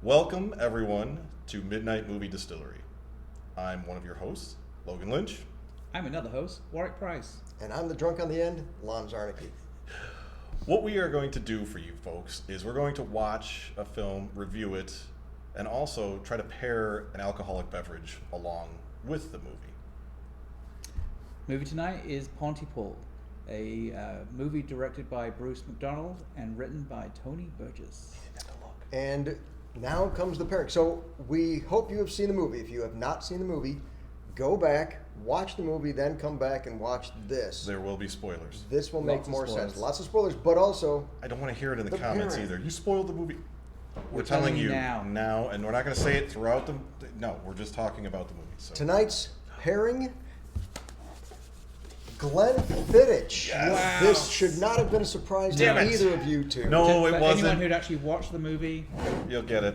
Welcome, everyone, to Midnight Movie Distillery. I'm one of your hosts, Logan Lynch. I'm another host, Warwick Price. And I'm the drunk on the end, Lon Zarnicki. What we are going to do for you folks is we're going to watch a film, review it, and also try to pair an alcoholic beverage along with the movie. Movie tonight is Pontypool, a movie directed by Bruce McDonald and written by Tony Burgess. And now comes the pairing. So we hope you have seen the movie. If you have not seen the movie, go back, watch the movie, then come back and watch this. There will be spoilers. This will make Lots of more spoilers. sense. Lots of spoilers, but also I don't want to hear it in the The comments pairing. either. You spoiled the movie. We're telling telling you you now. and we're not going to say it throughout the... No, we're just talking about the movie. So. tonight's pairing, Glenn Fittich. Yes. Wow. This should not have been a surprise Damn to it. either of you two. No, For it anyone wasn't. who'd actually watched the movie, You'll get it.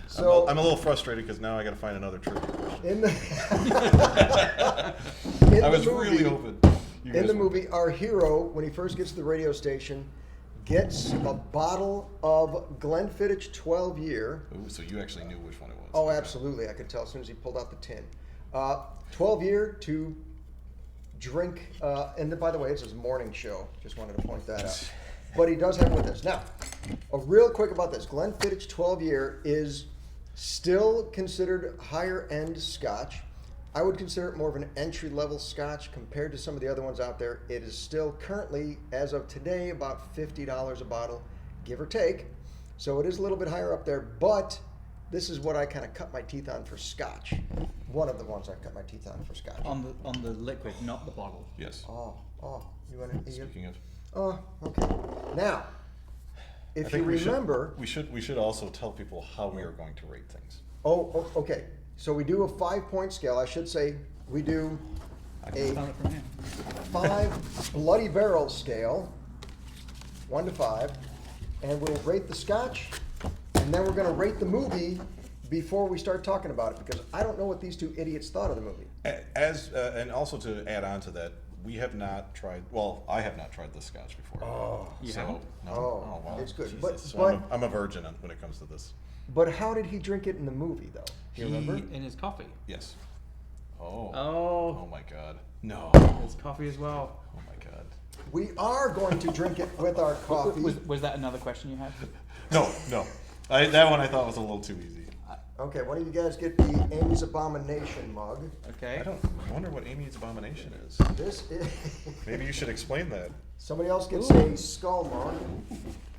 So I'm a little frustrated because now I got to find another trivia question. in the, I was movie, really hoping. you In guys the would. movie, our hero, when he first gets to the radio station, gets a bottle of Glenn Fittich 12 year. Ooh, so you actually knew which one it was. Oh, Okay. absolutely. I could tell as soon as he pulled out the tin. 12 year to drink, and by the way, it's his morning show. Just wanted to point that out. But he does have it with us. Now, a real quick about this. Glenn Fittich 12 year is still considered higher end scotch. I would consider it more of an entry level scotch compared to some of the other ones out there. It is still currently, as of today, about $50 a bottle, give or take. So it is a little bit higher up there, but this is what I kind of cut my teeth on for scotch. One of the ones I cut my teeth on for scotch. on the liquid, not the bottle. Yes. Oh, you want to? Speaking of, Oh, okay. Now, I if you think remember, we should also tell people how we are going to rate things. okay. So we do a 5-point scale. I should say we do I can a smell it from here. 5 bloody barrel scale, 1 to 5, and we'll rate the scotch, and then we're going to rate the movie before we start talking about it, because I don't know what these two idiots thought of the movie. And also to add on to that, we have not tried. Well, I have not tried this scotch before. Oh. You so, haven't? No. Oh, wow. it's good. Jesus. But- So but- I'm a virgin when it comes to this. But how did he drink it in the movie, though? Do you remember? In his coffee. Yes. Oh. Oh, Oh my God. No. his coffee as well. Oh my God. We are going to drink it with our coffee. Was that another question you had? No. That one I thought was a little too easy. Okay, why don't you guys get the Amy's Abomination mug? Okay. I wonder what Amy's Abomination is. This is... Maybe you should explain that. Somebody else gets Ooh. a skull mug,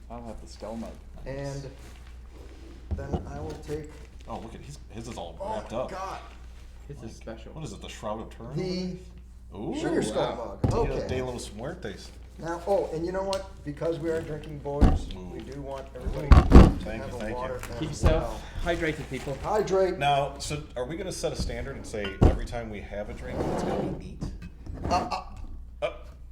I'll have the skull mug. and then I will take... Oh, look at his is all Oh, wrapped my up. God. This is special. What is it? The Shroud of Turin? The Ooh, sugar skull wow. mug. Dia Okay. de los Muertes. Now, and you know what? Because we are drinking boys, Ooh. we do want everybody Thank to you, have a thank you. water Keep as yourself hydrated, people. well. Hydrate. Now, so are we going to set a standard and say every time we have a drink, it's going to be neat?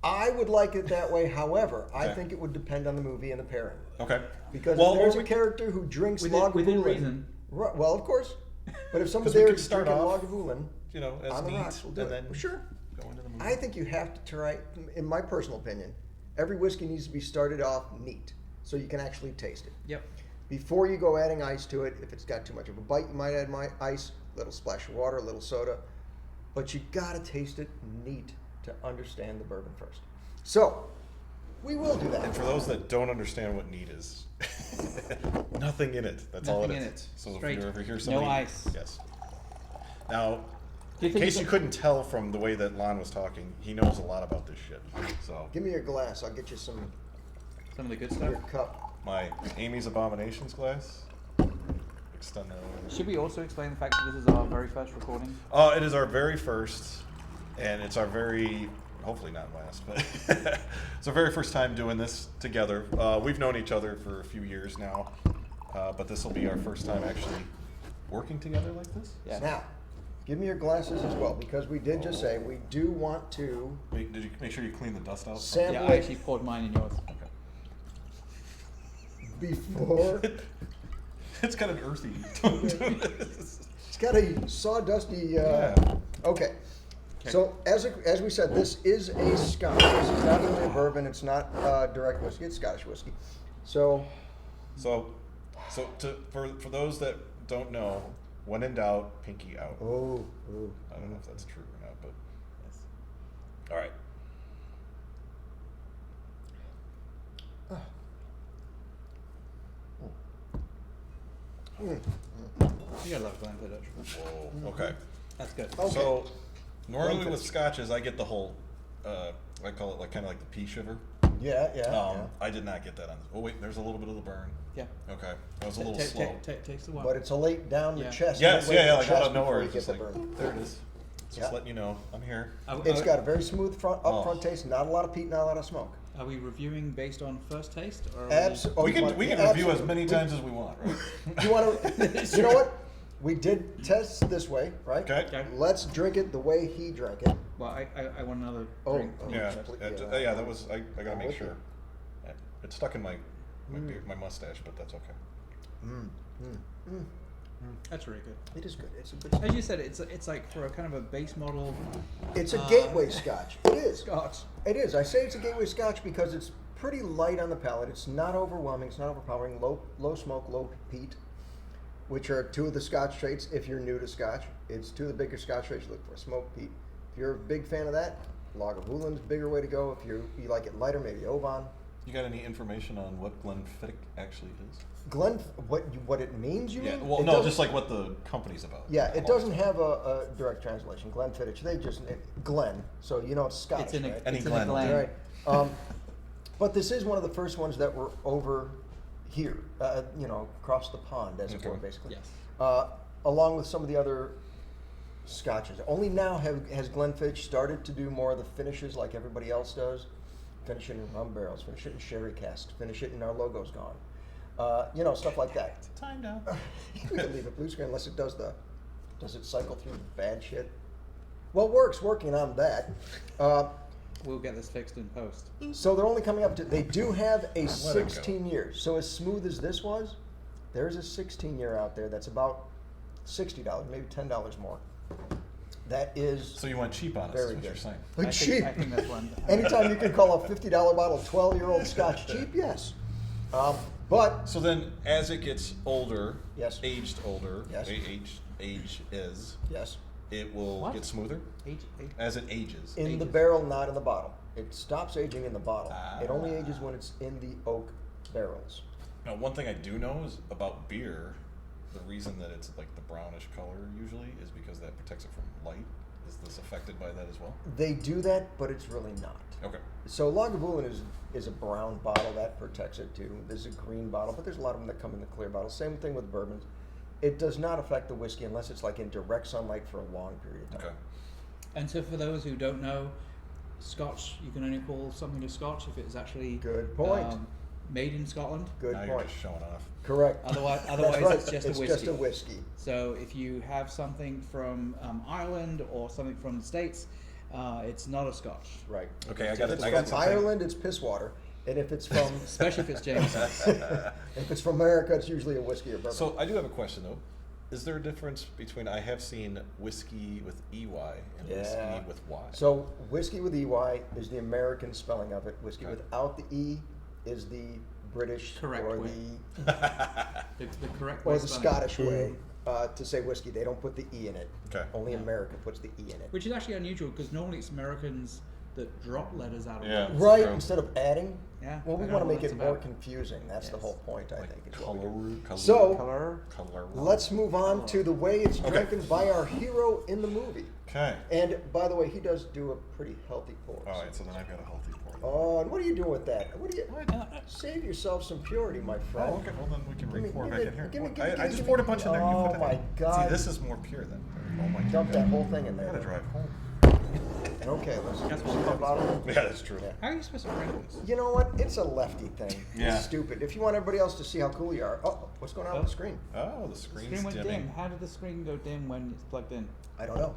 I would like it that way. However, I Okay. think it would depend on the movie and the pairing. Okay. Because Well, if there's or a we- character who drinks Within Lagavulin, reason. Right, well, of course. But if someone's 'Cause we there could who's start drinking off, Lagavulin as on the neat, rocks, we'll do and it. then Well, sure. go into the movie. I think you have to try, in my personal opinion, every whiskey needs to be started off neat so you can actually taste it. Yep. Before you go adding ice to it, if it's got too much of a bite, you might add ice, a little splash of water, a little soda. But you gotta taste it neat to understand the bourbon first. So, we will do And that. for those that don't understand what neat is, nothing in it. That's all it Nothing is. in it. So Straight. if you ever hear No somebody, ice. yes. Now, Do you in think case it's you a- couldn't tell from the way that Lon was talking, he knows a lot about this shit. So Give me your glass, I'll get you some, Some of the good your stuff. cup. my Amy's Abominations glass. Extend that over. Should we also explain the fact that this is our very first recording? It is our very first, and it's our very, hopefully not last, but it's our very first time doing this together. We've known each other for a few years now, but this will be our first time actually working together like this. Yeah. Now, give me your glasses as well, because we did just say we do want to Did you make sure you clean the dust out? Sam- Yeah, Wait. I actually poured mine in yours. Okay. before. It's got an earthy tone to it. It's got a sawdusty. Yeah. Okay. So as we said, this is a Scotch. This is not really a bourbon. It's not direct whiskey. It's Scottish whiskey. So So So for those that don't know, when in doubt, pinky out. Oh. I don't know if that's true or not, but Yes. all right. You gotta love Glenfiddich. Whoa. Okay. That's good. Okay. So normally Glenfiddich. with scotches, I get the whole, I call it like kind of like the pea shiver. Yeah. I did not get that on this. Oh wait, there's a little bit of the burn. Yeah. Okay, I was a little slow. Takes a while. But it's a late down the Yeah. chest. Yes, midway yeah, the like chest out of nowhere, before you it's just get the like burn. there it is. Just Yeah. letting you know, I'm here. It's got a very smooth upfront taste, not a lot of peat, not a lot of smoke. Are we reviewing based on first taste? Or We can review as many times as we want, right? You want to? You know what? We did test this way, right? Okay. Okay. Let's drink it the way he drank it. Well, I want another Oh, drink. oh. Yeah, Yeah. yeah. That was I gotta make Okay. sure. It's stuck in my beard, my mustache, but that's okay. That's really good. It is good. It's a good. As you said, it's like for a kind of a base model It's a gateway scotch. It is. scotch. It is. I say it's a gateway scotch because it's pretty light on the palate. It's not overwhelming. It's not overpowering. Low smoke, low peat, which are two of the scotch traits. If you're new to scotch, it's two of the bigger scotch traits you look for: smoke, peat. If you're a big fan of that, Lagavulin is a bigger way to go. If you like it lighter, maybe Oban. You got any information on what Glenfiddich actually is? What it means? You Yeah. mean? Well, It no, doesn't- just like what the company's about. Yeah, it doesn't have a direct translation. Glenfiddich. They just Glen, so you know it's Scottish, It's in a, right? Any it's in a Glen. Glen. Right. But this is one of the first ones that were over here, across the pond, as it were, Okay. basically. Yes. Along with some of the other scotches. Only now has Glenfiddich started to do more of the finishes like everybody else does. Finish it in rum barrels, finish it in sherry cask, finish it in Our Logo's Gone. Stuff like that. Time now. We can leave a blue screen unless it does it cycle through the bad shit? Well, working on that. We'll get this fixed in post. So they're only coming up to, they do have a Let it go. 16 years. So as smooth as this was, there's a 16-year out there that's about $60, maybe $10 more. That is So you went cheap on us, very is what good. you're saying. Like cheap. I think that's one. Anytime you can call a $50 bottle of 12-year-old scotch cheap, yes. But So then, as it gets older, Yes. aged older, Yes. age is, yes, it will What? get smoother Eight. as it ages. in the Ages. barrel, not in the bottle. It stops aging in the bottle. It only Ah. ages when it's in the oak barrels. Now, one thing I do know is about beer. The reason that it's like the brownish color usually is because that protects it from light. Is this affected by that as well? They do that, but it's really not. Okay. So Lagavulin is a brown bottle that protects it too. There's a green bottle, but there's a lot of them that come in the clear bottle. Same thing with bourbons. It does not affect the whiskey unless it's like in direct sunlight for a long period of time. Okay. And so for those who don't know, Scotch, you can only call something a Scotch if it's actually Good point. Made in Scotland. Good Now you're point. just showing off. Correct. Otherwise That's right. it's just a whiskey. It's just a whiskey. So if you have something from Ireland or something from the States, it's not a Scotch. Right. Okay, I If got it. it's I got from something. Ireland, it's piss water. And if it's from Especially if it's Jameson. if it's from America, it's usually a whiskey or bourbon. So I do have a question though. Is there a difference between I have seen whiskey with EY and Yeah. whiskey with Y? So whiskey with EY is the American spelling of it. Whiskey Okay. without the E is the British Correct or way. the the correct way or of the spelling. Scottish way to say whiskey. They don't put the E in it. Okay. Only Yeah. America puts the E in it. Which is actually unusual because normally it's Americans that drop letters out of Yeah. words. Right, true. instead of adding. Yeah, Well, we I don't want to know make what it that's more about. confusing. That's the Yes. whole point, I Like think. Is what we do. color. So- Color. color. Let's move on to the way it's Okay. drinking by our hero in the movie. Okay. And by the way, he does do a pretty healthy pour. All right. So then I've got a healthy pour. Oh, and what are you doing with that? What do you? Uh, Save yourself some purity, my friend. Oh, okay. Well, then we can Give me- re-pour give back me- in here. give me- What? give me- I give just me- poured a bunch in there. You Oh put that in. my God. See, this is more pure then. Oh my Dump God. that whole thing in I there. gotta drive home. Okay, let's That's see what that bottle. Yeah, that's true. Yeah. How are you supposed to drink this? You know what? It's a lefty thing. Yeah. It's stupid. If you want everybody else to see how cool you are, oh, what's going on with the screen? Oh, the The screen's screen went dimming. dim. How did the screen go dim when it's plugged in? I don't know.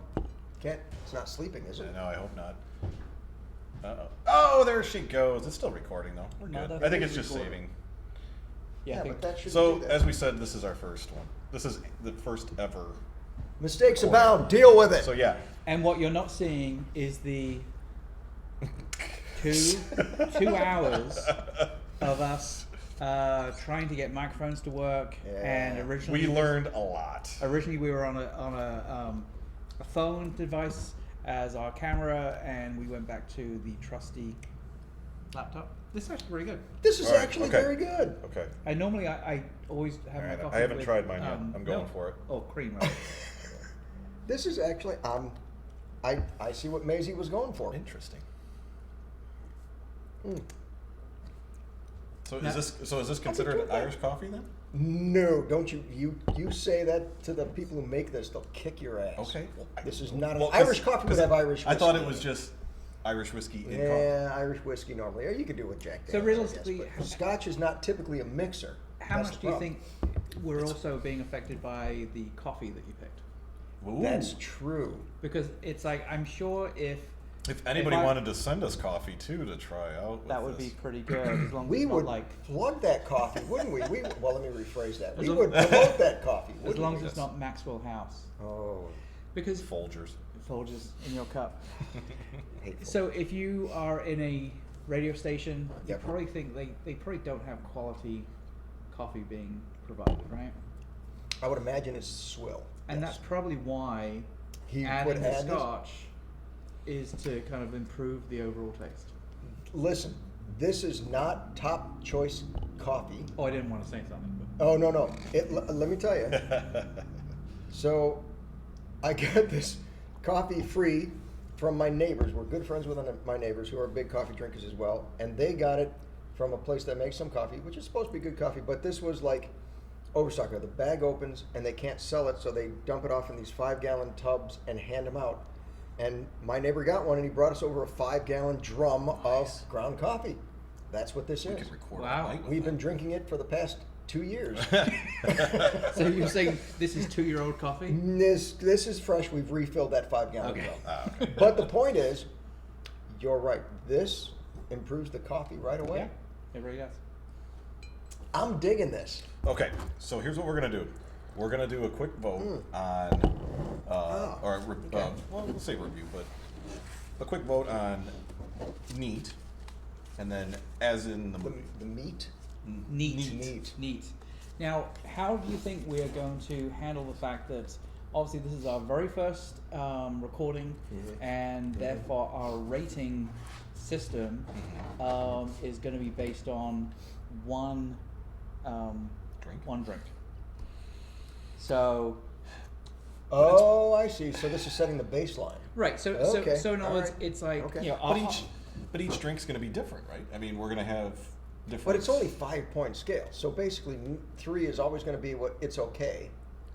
Can't. It's not sleeping, is it? No, I hope not. Uh-oh. Oh, there she goes. It's still recording though. We're No, good. that I think is it's just recording. saving. Yeah, I think but that should So, do that. as we said, this is our first one. This is the first ever. Mistakes recording. abound. Deal with it. So yeah. And what you're not seeing is the two hours of us trying to get microphones to work, and Yeah. originally We learned a lot. Originally, we were on a phone device as our camera, and we went back to the trusty laptop. This is actually pretty good. This is All right, actually okay. very good. Okay. I normally I always have All my right, coffee. I haven't with, tried mine yet. I'm going milk for it. or cream. Right? This is actually I see what Maisie was going for. Interesting. Mm. So Now- is this considered doing that. Irish coffee then? No, don't you say that to the people who make this, they'll kick your ass. Okay. Well, This is not well, an Irish coffee would 'cause have Irish whiskey. I thought it was just Irish whiskey in coffee. Yeah, Irish whiskey normally. Or you could do it with Jack Daniels. So I guess, realistically, but Scotch is not typically a mixer. How That's much the do you problem. think we're also being affected by the coffee that you picked? Ooh. That's true. Because it's like I'm sure if If anybody I- wanted to send us coffee too to try out, with that would this. be pretty good, as long as We it's not would like plug that coffee, wouldn't we? Well, let me rephrase that. We long- would promote that coffee, as wouldn't long we? as it's not Maxwell House, Oh, because Folgers. Folgers in your cup. hateful. So if you are in a radio station, you Yep. probably think they probably don't have quality coffee being provided, right? I would imagine it's swill. And yes. that's probably why He adding would the add this? scotch is to kind of improve the overall taste. Listen, this is not top choice coffee. Oh, I didn't want to say something, but Oh, no. Let me tell you. So, I got this coffee free from my neighbors. We're good friends with my neighbors who are big coffee drinkers as well. And they got it from a place that makes some coffee, which is supposed to be good coffee. But this was like overstock. The bag opens and they can't sell it, so they dump it off in these 5-gallon tubs and hand them out. And my neighbor got one and he brought us over a 5-gallon drum of ground coffee. That's what this We is. could record Wow. all night with We've been that. drinking it for the past 2 years. so you're saying this is 2-year-old coffee? This is fresh. We've refilled that 5-gallon Okay. drum. Ah, okay. But the point is, you're right. This improves the coffee right away. Yeah, it really does. I'm digging this. Okay, so here's what we're gonna do. We're gonna do a quick vote on, okay. well, we'll say review, but a quick vote on neat, and then as in the movie. The meat. Neat. Now, how do you think we are going to handle the fact that obviously this is our very first recording, and therefore our rating system is going to be based on one drink. So Oh, I see. So this is setting the baseline. right. So Okay, so in other all words, right. it's like Okay. you know, But each drink's gonna be different, right? I mean, we're gonna have different. But it's only 5-point scale. So basically, 3 is always going to be what it's okay.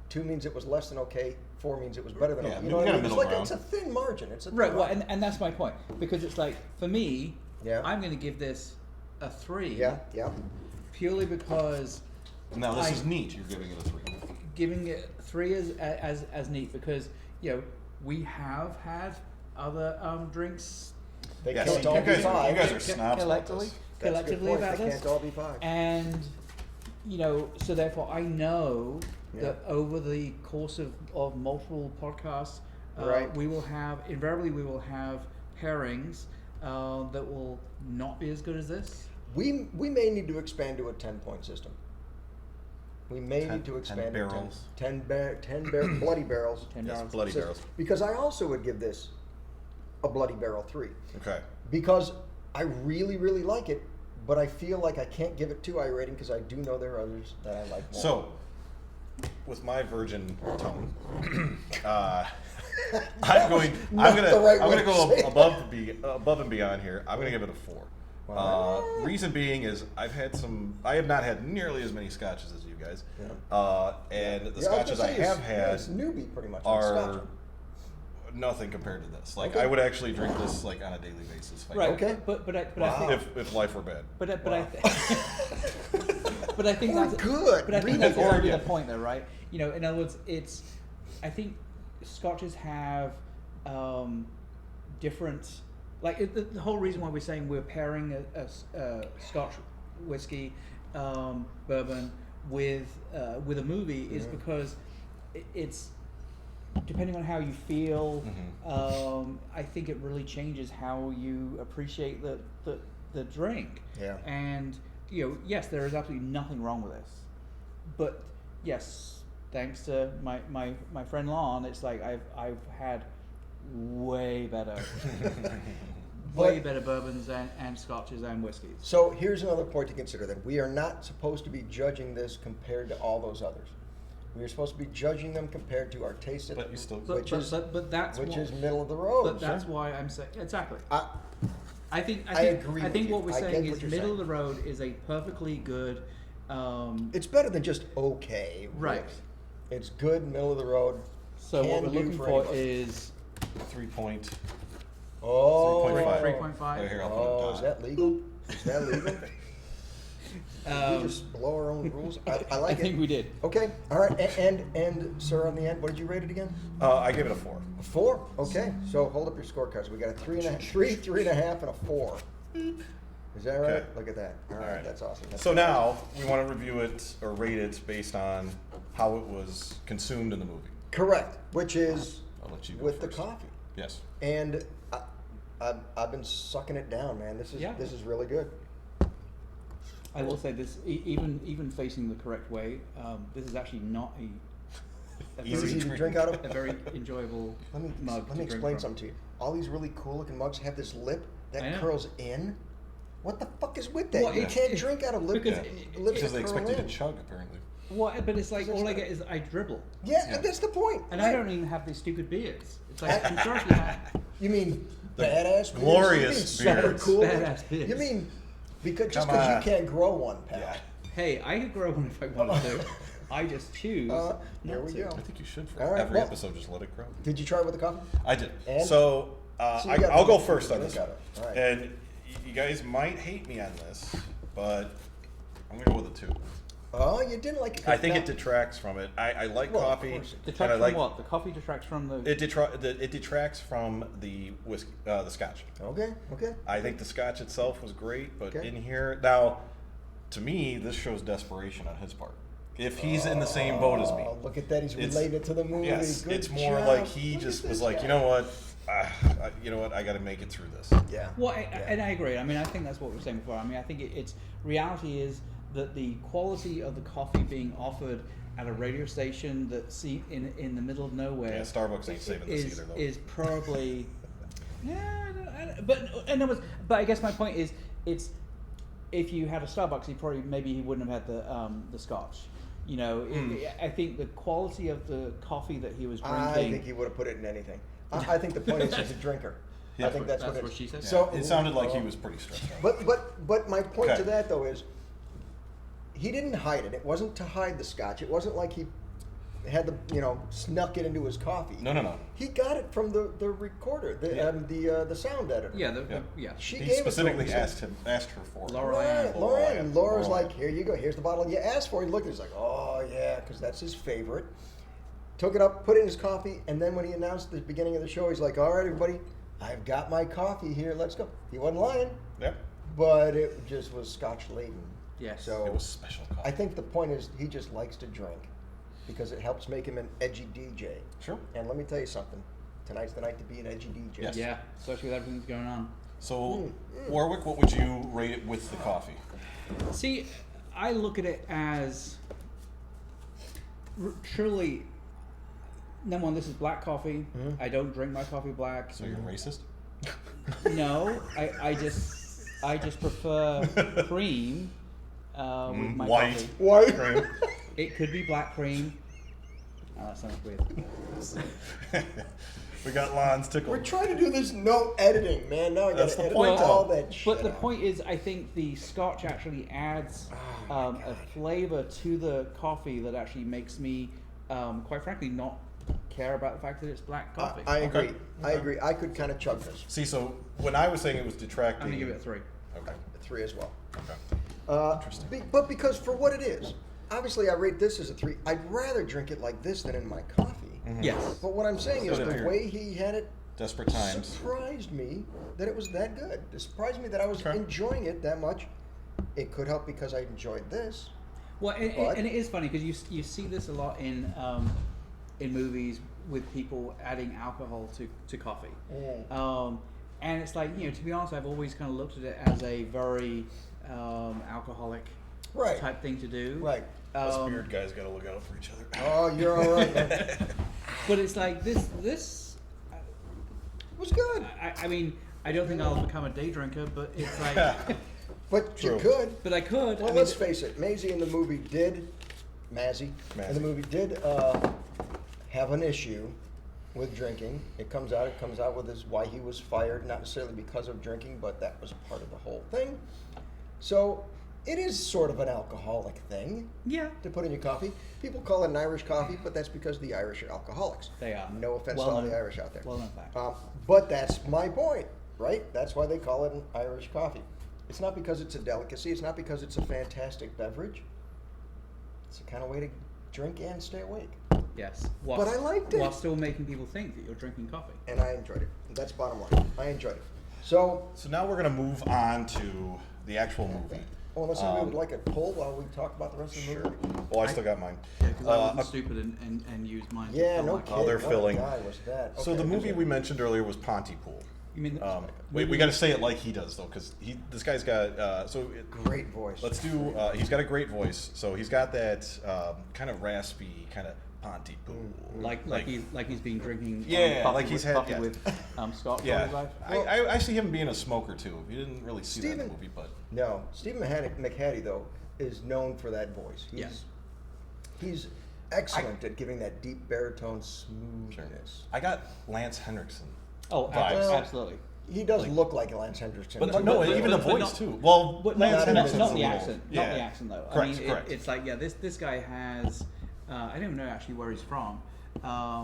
2 means it was less than okay. 4 means it was better than Yeah, okay. we You know what got I a mean? It's middle like ground. it's a thin margin. It's a thin right. Well, margin. and that's my point, because it's like for me, Yeah. I'm going to give this a 3. Yeah. Purely because Now this I- is neat. You're giving it a 3. giving it 3 as neat, because you know we have had other drinks They Yeah, can't see, all you be guys- 5. you guys are snobs about collectively this. That's a good collectively point. about They this, can't all be 5. and you know, so therefore I know Yeah. that over the course of multiple podcasts, Right. we will have pairings that will not be as good as this. We may need to expand to a 10-point system. We may 10 need to expand to barrels. 10 bloody barrels. 10 Yes, barrels. bloody So- barrels. Because I also would give this a bloody barrel 3. Okay. Because I really, really like it, but I feel like I can't give it 2 I rating because I do know there are others that I like more. So, with my virgin tongue, I'm gonna go above and beyond here. I'm gonna give it a 4. Wow. Reason being is I have not had nearly as many scotches as you guys, Yeah. and the Yeah, was scotches gonna I say, have you're had a newbie pretty much on are Scotch. nothing compared to this. Like Okay. I would actually drink this like on a daily basis. If I Right. could. Okay. But I Wow. think If life were bad. but I Wow. but I think Or that's good. But I think Really that's good. exactly the point, though, right? You know, in other words, I think scotches have different. Like the whole reason why we're saying we're pairing a Scotch whiskey bourbon with a movie is because it's depending on how you feel. I think it really changes how you appreciate the drink. Yeah. And yes, there is absolutely nothing wrong with this, but yes, thanks to my friend Lon, it's like I've had way better, way better bourbons and scotches and whiskeys. So here's another point to consider: that we are not supposed to be judging this compared to all those others. We are supposed to be judging them compared to our taste, But you still, But that's which what, is middle of the road. But that's why I'm saying exactly. I think agree I think with what you. we're I saying get what is you're middle saying. of the road is a perfectly good. It's better than just okay. Right. Really. It's good, middle of the road. So what Can we're do looking for for anybody. is 3 point. Oh, 3.5. 3.5. Right here, I'll put a Oh, dot. is that legal? Is that legal? Did we just blow our own rules? I I like think it. we did. Okay, all right, and sir, on the end, what did you rate it again? I gave it a 4. A 4. Okay, so hold up your scorecards. We got a 3.5, and a 4. Is that right? Okay. Look at that. All right, that's awesome. That's So now we want to review it or rate it based on how it was consumed in the movie. correct, which is I'll let you go with first. the coffee. Yes. And I've been sucking it down, man. This is really good. I will say this, even facing the correct way, this is actually not a Easy very, to drink out of. a very enjoyable Let me mug to drink explain from. something to you. All these really cool looking mugs have this lip I that know. curls in. What the fuck is with that? Well, You it's- can't drink out of lip because lips Because they that curl expect you to in. chug, apparently. Well, but it's like Because all I it's get is I dribble, Yeah, that's the point. and Right. I don't even have these stupid beards. It's like I'm sure if you had. You mean The badass beards? glorious You mean super beards. cool? Badass beards. You mean because Come you on. can't grow one, pal? Yeah. Hey, I could grow one if I wanted to. I just choose There not we to. go. I think you should for All right, every well- episode, just let it grow. Did you try it with the coffee? I did. And? So, So you got I'll go one. first on You this got one. it. All right. And you guys might hate me on this, but I'm going to go with a 2. Oh, you didn't like it. 'cause I think now- it detracts from it. I like Well, of coffee. course it and Detracts I from like, what? The coffee detracts from the. It detracts from the whiskey, the scotch. Okay. I think the scotch itself was great, but Okay. in here now, to me, this shows desperation on his part. If he's in the same boat as me, Oh, look at that. He's It's- related to the movie. yes, Good it's more job. like he Look just at was this like, guy. you know what, I got to make it through this. Yeah. Well, and I agree. I mean, I think that's what we were saying before. I mean, I think it's reality is that the quality of the coffee being offered at a radio station that's in the middle of nowhere. Yeah, Starbucks ain't saving this is, either, though. is probably. Yeah, I don't, but I guess my point is, it's if you had a Starbucks, maybe he wouldn't have had the scotch. You know, I think the quality of the coffee that he was drinking. I think he would have put it in anything. I think the point is he's a drinker. Yeah, I think that's that's what what she said. Yeah, So it sounded like he was pretty stressed out. But my point Okay. to that though is he didn't hide it. It wasn't to hide the scotch. It wasn't like he had snuck it into his coffee. No. He got it from the recorder, the sound editor. Yeah. She He gave it to specifically him. asked her for it. Laura Right, Ann. Lauren. Laura's like, here you go. Here's the bottle you asked for. He looked at it. He's like, oh yeah, because that's his favorite. Took it up, put it in his coffee, and then when he announced the beginning of the show, he's like, all right, everybody, I've got my coffee here. Let's go. He wasn't lying, Yep. but it just was scotch laden. Yes. So It was special coffee. I think the point is he just likes to drink because it helps make him an edgy DJ. Sure. And let me tell you something. Tonight's the night to be an edgy DJ. Yes. Yeah, especially with everything that's going on. So, Warwick, what would you rate it with the coffee? See, I look at it as truly. Number one, this is black coffee. I don't drink my coffee black. So you're racist? No, I just prefer cream with my White. coffee. Why? Cream. It could be black cream. Oh, that sounds weird. We got Lon's tickled. We're trying to do this no editing, man. Now I That's gotta the edit point, all though. that shit But the out. point is, I think the scotch actually adds Oh a flavor to the coffee that actually makes me, quite frankly, not care about the fact that it's black coffee. I agree. Okay. I agree. I could kind of chug this. See, so when I was saying it was detracting... I'm gonna give it a 3. Okay. 3 as well. Okay. Interesting. But because for what it is, obviously I rate this as a 3. I'd rather drink it like this than in my coffee. Yes. But what I'm saying is So the if you're- way he had it Desperate times. surprised me that it was that good. It surprised me that I was Okay. enjoying it that much. It could help because I enjoyed this. Well, But- and it is funny because you see this a lot in movies with people adding alcohol to coffee. And it's like, to be honest, I've always kind of looked at it as a very alcoholic Right. type thing to do. Right. Us beard guys got to look out for each other. Oh, you're all right. Man. But it's like this. Was good. I mean, I don't think I'll become a day drinker, but it's like. But True. you could. But I could. Well, I mean, let's face it. Maisie in the movie did have an issue with drinking. It comes out with his why he was fired, not necessarily because of drinking, but that was part of the whole thing. So it is sort of an alcoholic thing Yeah. to put in your coffee. People call it an Irish coffee, but that's because the Irish are alcoholics. They are. No offense Well to all known. the Irish out there. Well known fact. But that's my point, right? That's why they call it an Irish coffee. It's not because it's a delicacy. It's not because it's a fantastic beverage. It's a kind of way to drink and stay awake. Yes. But I liked it. While still making people think that you're drinking coffee. And I enjoyed it. That's bottom line. I enjoyed it. So, So now we're going to move on to the actual movie. unless we would like a poll while we talk about the rest of the Sure. movie. Well, I still got mine. Yeah, because I wasn't Uh, stupid and used mine. to Yeah, fill no my kidding. Oh, they're What filling. guy was that? So Okay, the movie good. we mentioned earlier was Pontypool. You mean We got to say it like he does though, because this guy's got Great voice. Let's do. He's got a great voice, so he's got that kind of raspy kind of Pontypool. like he's been drinking. Yeah, coffee like he's with, had- coffee yeah. with Scott. Yeah, all his life. I see him being a smoker too. You didn't really see that in the Steven- movie, but No, Stephen McHattie though is known for that voice. He's excellent at giving that deep baritone smoothness. I got Lance Henriksen. Oh, vibes. absolutely. He does look like Lance Hendrickson. But too. no, even the but voice not- too. Well, But Lance not Henriksen's not a the little- accent. Yeah. Not the accent though. Correct, I mean, correct. it's like this guy has. I don't even know actually where he's from.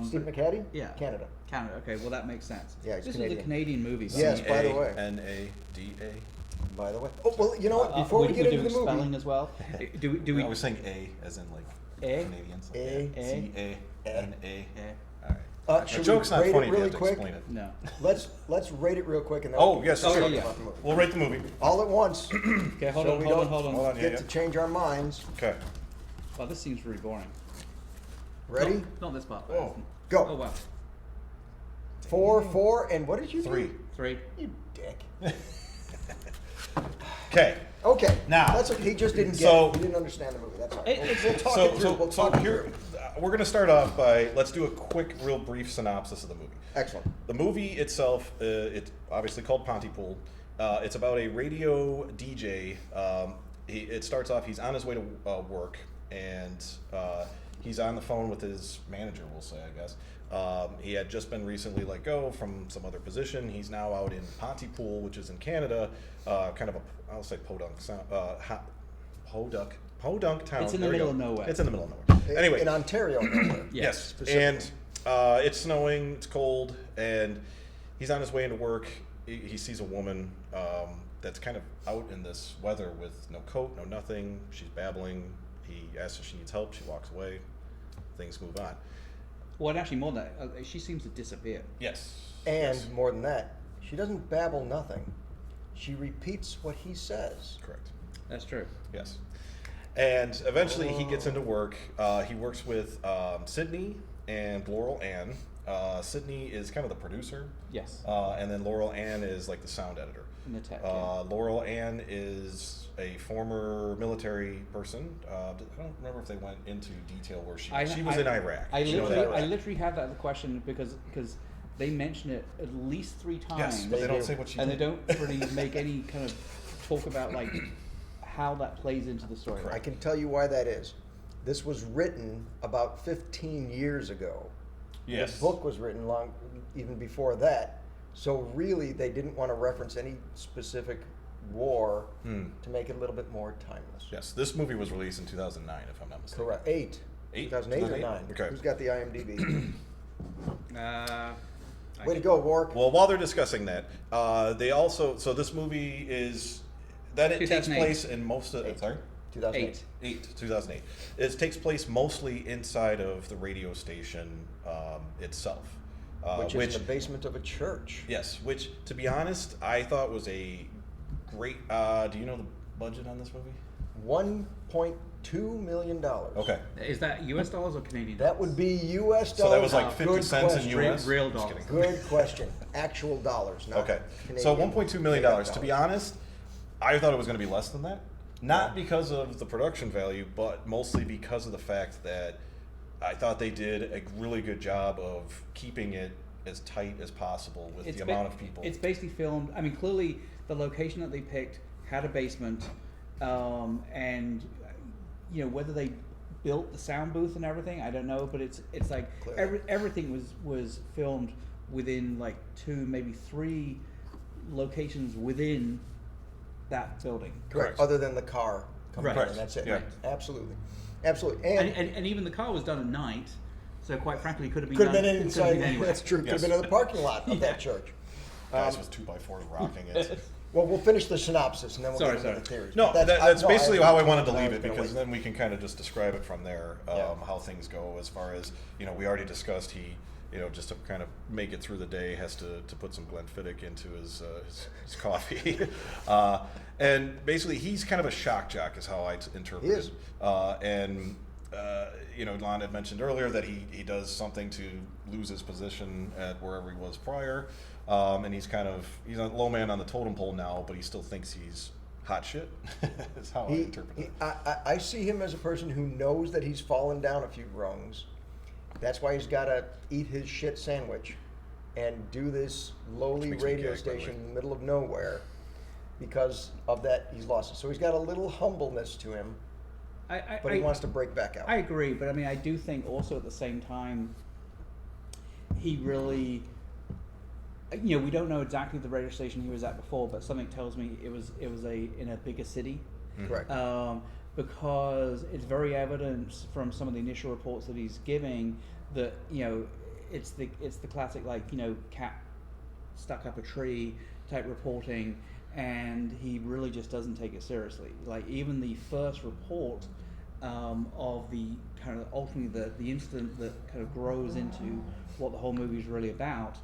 Stephen McHattie? Yeah. Canada. Canada. Okay, well that makes sense. Yeah, he's this Canadian. is a Canadian movie. by Yes, the way. by the way. N-A-D-A. By the way. Oh, well, you know what? Before we get we're into doing the movie. spelling as well. Do we? I was saying A, as in like A? Canadians. A. C-A-N-A. Yeah. All right. Should The joke's we not rate funny it if you really have to quick? explain it. No. Let's rate it real quick and then Oh, yes, we'll sure. talk yeah. about the movie. We'll rate the movie. All at once. Okay, hold so on, we hold don't on, hold on. Hold on, get yeah. to change our minds. Okay. Well, this seems really boring. Ready? Not this part. Oh. Go. Oh wow. 4, and what did you do? 3. 3. You dick. Okay. Okay. Now- That's okay. He just didn't get So- it. He didn't understand the movie. That's all It- right. it's- We'll talk So, it through. We'll talk it here, through. we're going to start off by, let's do a quick, real brief synopsis of the movie. Excellent. The movie itself, it's obviously called Pontypool. It's about a radio DJ. It starts off, he's on his way to work, and he's on the phone with his manager, we'll say, I guess. He had just been recently let go from some other position. He's now out in Pontypool, which is in Canada, kind of a, I'll say podunk town. It's in the There we middle go. of nowhere. It's in the middle of nowhere. Anyway. In Ontario. nowhere. Yes, specifically. and it's snowing, it's cold, and he's on his way into work. He sees a woman that's kind of out in this weather with no coat, no nothing. She's babbling. He asks if she needs help. She walks away. Things move on. Well, and actually, more than that, she seems to disappear. Yes. And Yes. more than that, she doesn't babble nothing. She repeats what he says. Correct. That's true. Yes. And eventually he gets into work. He works with Sydney and Laurel Ann. Sydney is kind of the producer. Yes. And then Laurel Ann is like the sound editor. In the tech. Yeah. Laurel Ann is a former military person. I don't remember if they went into detail where she was in Iraq. I You know literally, that? I literally had that question because they mention it at least 3 times. Yes, but they They don't do. say what she and did. they don't really make any kind of talk about like how that plays into the story. I can tell you why that is. This was written about 15 years ago. Yes. The book was written even before that. So really, they didn't want to reference any specific war to make it a little bit more timeless. Yes, this movie was released in 2009, if I'm not mistaken. Correct. 8. 2008 or 9? Okay. Who's got the IMDb? Way to go, Warwick. Well, while they're discussing that, they also this movie is that it takes 2008. place in most of 2008. 2008. It takes place mostly inside of the radio station itself, Which is in the basement of a church. yes, which to be honest, I thought was a great. Do you know the budget on this movie? $1.2 million. Okay, Is that US dollars or Canadian? That would be U.S. dollars. so that was like Good 50 cents in question. US. Real Just dollars. kidding. Good question. Actual dollars, not Okay, Canadian. so $1.2 million. made-up To be dollars. honest, I thought it was going to be less than that. Not because of the production value, but mostly because of the fact that I thought they did a really good job of keeping it as tight as possible with the amount of people. It's basically filmed. I mean, clearly the location that they picked had a basement, and whether they built the sound booth and everything, I don't know. But it's like everything was filmed within like 2, maybe 3 locations within that building. Correct. Other than the car coming in, and that's it. Yeah. Absolutely. Absolutely. And even the car was done at night, so quite frankly, could have been Could have done, been inside. anywhere. That's true. Could have been in the parking lot of that church. Guys with 2x4s rocking it. Well, we'll finish the synopsis and then we'll get into Sorry. the theories. No, But that's basically how I wanted to I leave was it, gonna because wait. then we can kind of just describe it from there, how things go as far as, we already discussed he, just to kind of make it through the day, has to put some Glenfiddich into his coffee. And basically he's kind of a shock jock is how I interpret He is. it. Lon had mentioned earlier that he does something to lose his position at wherever he was prior. And he's a low man on the totem pole now, but he still thinks he's hot shit. Is how I interpret it. I see him as a person who knows that he's fallen down a few rungs. That's why he's got to eat his shit sandwich and do this lowly Which makes me radio gag, by the way. station in the middle of nowhere. Because of that, he's lost it. So he's got a little humbleness to him, but he wants to break back out. I agree, but I mean, I do think also at the same time, he really, we don't know exactly the radio station he was at before, but something tells me it was in a bigger city. Correct. Because it's very evident from some of the initial reports that he's giving that it's the classic cat stuck up a tree type reporting, and he really just doesn't take it seriously. Like even the first report of the kind of ultimately the incident that kind of grows into what the whole movie is really about,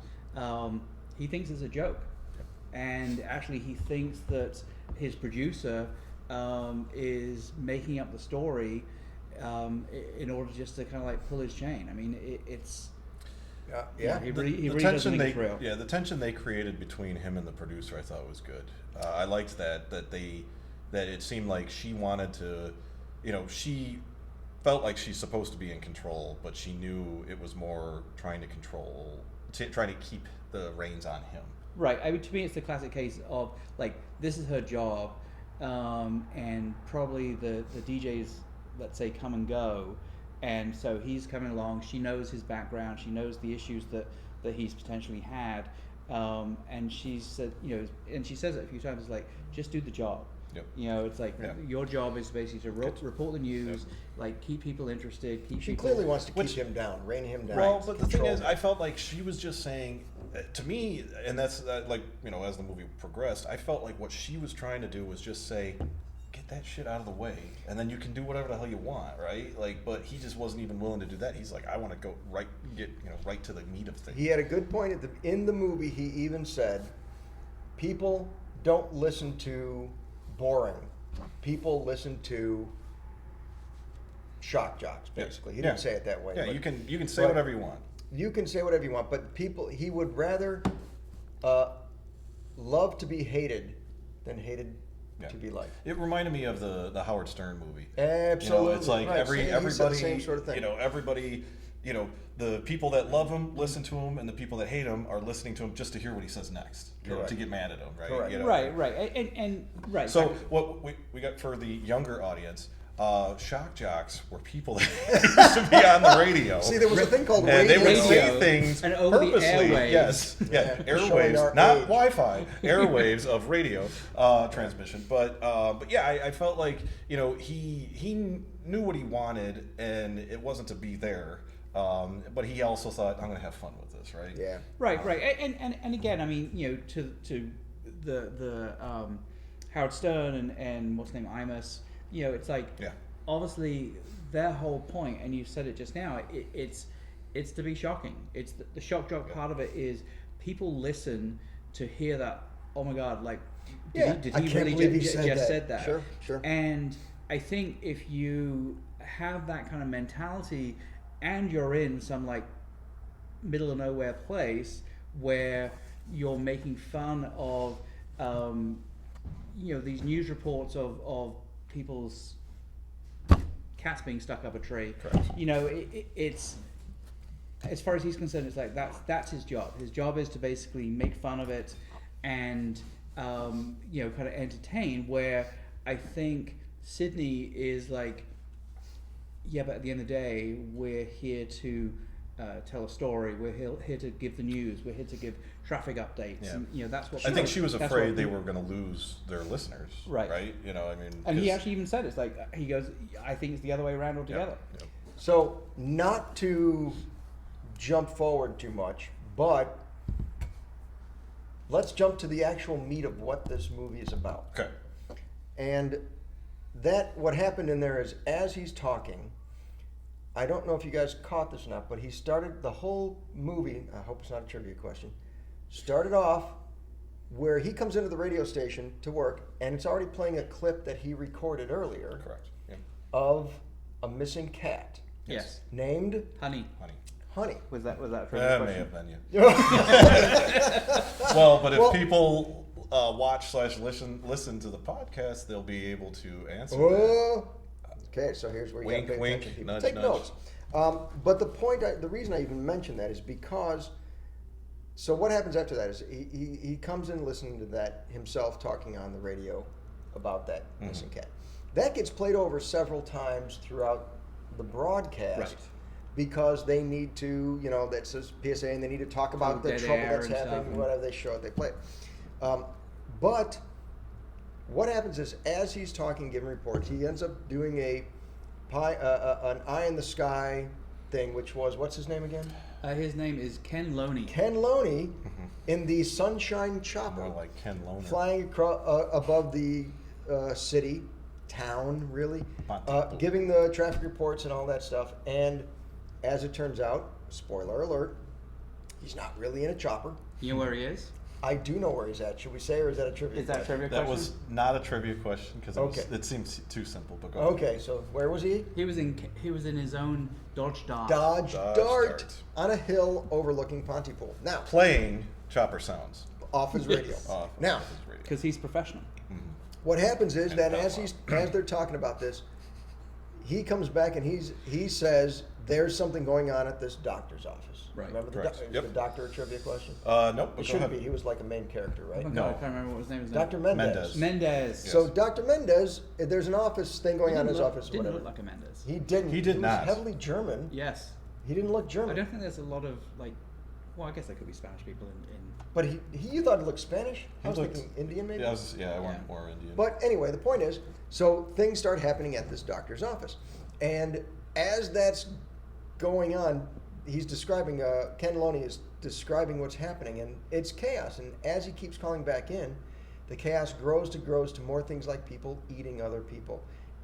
he thinks it's a joke, and actually he thinks that his producer is making up the story in order just to kind of like pull his chain. I mean, it's he really doesn't think it's real. Yeah, the tension they created between him and the producer, I thought was good. I liked that it seemed like she wanted to, she felt like she's supposed to be in control, but she knew it was more trying to keep the reins on him. Right. I mean, to me, it's the classic case of like this is her job, and probably the DJs, let's say, come and go, and so he's coming along. She knows his background. She knows the issues that he's potentially had, and she said, and she says it a few times. It's like just do the job. Yep. It's like your job is basically to report the news, like keep people interested. She clearly wants to keep him down, rein him down. Well, but the thing is, I felt like she was just saying, to me, and that's as the movie progressed, I felt like what she was trying to do was just say, get that shit out of the way, and then you can do whatever the hell you want, right? Like, but he just wasn't even willing to do that. He's like, I want to go right to the meat of things. He had a good point in the movie. He even said, people don't listen to boring. People listen to shock jocks, basically. He didn't say it that way. Yeah, but, you can say whatever you want. You can say whatever you want, but he would rather love to be hated than hated to be liked. It reminded me of the Howard Stern movie. Absolutely. It's like right. everybody, the same sort of thing. Everybody, the people that love him listen to him, and the people that hate him are listening to him just to hear what he says next, to get mad at him, right? Correct. Right, and right. So what we got for the younger audience, shock jocks were people that used to be on the radio. See, there was a thing called and radio. they would say things and over the purposely. airwaves. Yes, showing our airwaves, not age. Wi-Fi, airwaves of radio transmission. But yeah, I felt like he knew what he wanted, and it wasn't to be there. But he also thought, I'm going to have fun with this, right? Yeah. Right. And again, I mean, to the Howard Stern and what's his name, Imus, it's like obviously their whole point, and you said it just now, it's to be shocking. It's the shock jock part of it is people listen to hear that, oh my God, like did he really just said that? Sure. And I think if you have that kind of mentality, and you're in some like middle of nowhere place where you're making fun of these news reports of people's cats being stuck up a tree. Correct. It's as far as he's concerned, it's like that's his job. His job is to basically make fun of it and kind of entertain. Where I think Sydney is like, yeah, but at the end of the day, we're here to tell a story. We're here to give the news. We're here to give traffic updates. Yeah. And, that's what I think she was afraid they what- were going to lose their listeners. Right. Right. And he actually even said it's like he goes, I think it's the other way around altogether. Yep. So, not to jump forward too much, but let's jump to the actual meat of what this movie is about. Okay. And what happened in there is, as he's talking, I don't know if you guys caught this or not, but he started the whole movie, I hope it's not a trivia question, started off where he comes into the radio station to work, and it's already playing a clip that he recorded earlier Correct. Yeah. of a missing cat Yes. named Honey. Honey. Was that a That trivia may question? have been you. Well, but if Well- people watch/listen to the podcast, they'll be able to answer that. Oh, okay, so here's where you Wink, gotta pay wink, attention, people. nudge, Take nudge. notes. But the reason I even mention that is because, so what happens after that is he comes in listening to that himself talking on the radio about that missing cat. That gets played over several times throughout the broadcast. Right. Because they need to, that says PSA, and they need to talk about the dead trouble air that's and stuff, happening, and- whatever they show it, they play it. But what happens is, as he's talking, giving reports, he ends up doing an eye in the sky thing, which was, what's his name again? His name is Ken Loney. Ken Loney in the Sunshine Chopper, More like Ken Loner. flying above the city, town, really, Pontypool. giving the traffic reports and all that stuff. And as it turns out, spoiler alert, he's not really in a chopper. You know where he is? I do know where he's at. Should we say, or is that a trivia? Is that a question? trivia That question? was not a trivia question because Okay. it seems too simple. But go ahead. Okay, so where was he? He was in his own Dodge Dart. Dodge Dart. Dart on a hill overlooking Pontypool. Now, Playing chopper sounds. off his radio. Off Now, of his radio. Because he's professional. what happens is And that Belmont. as they're talking about this, he comes back and he says there's something going on at this doctor's office. Right. Remember Correct. is Yep. the doctor a trivia question? Nope. It But go shouldn't ahead. be. He was like a main character, Oh right? my God, No. I can't remember what his name is. Dr. Mendez. Mendez. Mendez. Yes. So Dr. Mendez, there's an office thing going on in his Didn't office. Didn't whatever. look like a Mendez. He didn't. He did was not. heavily German. Yes. He didn't look I German. don't think there's a lot of well, I guess there could be Spanish people in But you thought he looked Spanish? I was looked- thinking Indian maybe. Yeah, I went Yeah. more Indian. But anyway, the point is, so things start happening at this doctor's office. And as that's going on, he's describing, Ken Loney is describing what's happening, and it's chaos. And as he keeps calling back in, the chaos grows to more things like people eating other people,